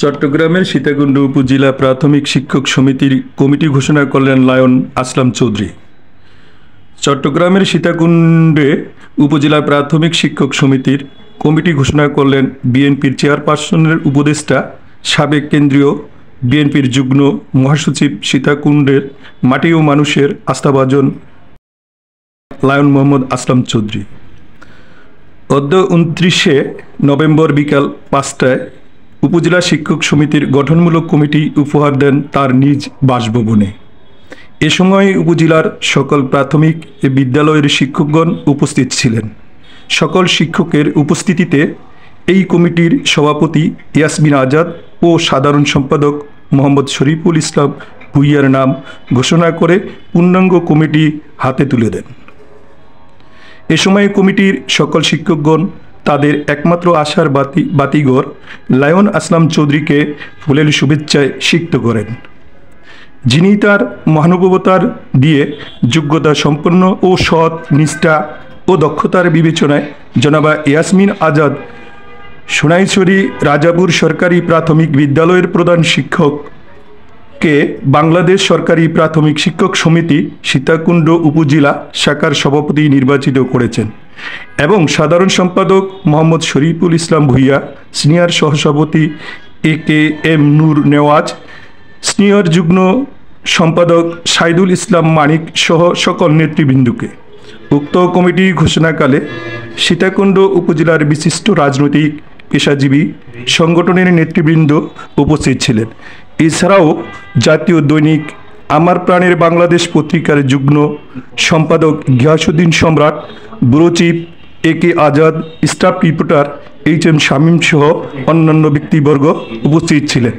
চট্টগ্রামের সীতাকুণ্ড উপজেলা প্রাথমিক শিক্ষক সমিতির কমিটি ঘোষণা করলেন লায়ন আসলাম চৌধুরী। চট্টগ্রামের সীতাকুণ্ডে উপজেলা প্রাথমিক শিক্ষক সমিতির কমিটি ঘোষণা করলেন বিএনপির চেয়ারপারসনের উপদেষ্টা সাবেক কেন্দ্রীয় বিএনপির যুগ্ম মহাসচিব সীতাকুণ্ডের মাটি ও মানুষের আস্থাভাজন লায়ন মোহাম্মদ আসলাম চৌধুরী। অদ্য 29 নভেম্বর বিকাল 5টায় উপজেলা শিক্ষক সমিতির গঠনমূলক কমিটি উপহার দেন তার নিজ বাসভবনে। এ সময় উপজেলার সকল প্রাথমিক বিদ্যালয়ের শিক্ষকগণ উপস্থিত ছিলেন। সকল শিক্ষকের উপস্থিতিতে এই কমিটির সভাপতি ইয়াসমিন আজাদ ও সাধারণ সম্পাদক মোহাম্মদ শরীফুল ইসলাম ভুইয়ার নাম ঘোষণা করে পূর্ণাঙ্গ কমিটি হাতে তুলে দেন। এ সময় কমিটির সকল শিক্ষকগণ তাদের একমাত্র আশার বাতিঘর লায়ন আসলাম চৌধুরীকে ফুলের শুভেচ্ছায় সিক্ত করেন, যিনি তার মহানুভবতার দিয়ে যোগ্যতা সম্পন্ন ও সৎ, নিষ্ঠা ও দক্ষতার বিবেচনায় জনাবা ইয়াসমিন আজাদ সোনাইছড়ি রাজাপুর সরকারি প্রাথমিক বিদ্যালয়ের প্রধান শিক্ষককে বাংলাদেশ সরকারি প্রাথমিক শিক্ষক সমিতি সীতাকুণ্ড উপজেলা শাখার সভাপতি নির্বাচিত করেছেন এবং সাধারণ সম্পাদক মোহাম্মদ শরীফুল ইসলাম ভুইয়া, সিনিয়র সহসভাপতি AKM নূর নেওয়াজ, সিনিয়র যুগ্ম সম্পাদক সাইদুল ইসলাম মানিক সহ সকল নেতৃবৃন্দকে। উক্ত কমিটি ঘোষণাকালে সীতাকুণ্ড উপজেলার বিশিষ্ট রাজনৈতিক, পেশাজীবী সংগঠনের নেতৃবৃন্দ উপস্থিত ছিলেন। এছাড়াও জাতীয় দৈনিক আমার প্রাণের বাংলাদেশ পত্রিকার যুগ্ম সম্পাদক গিয়াসউদ্দিন সম্রাট, bureau chief AK Azad, staff reporter HM Shamim সহ অন্যান্য ব্যক্তিবর্গ উপস্থিত ছিলেন।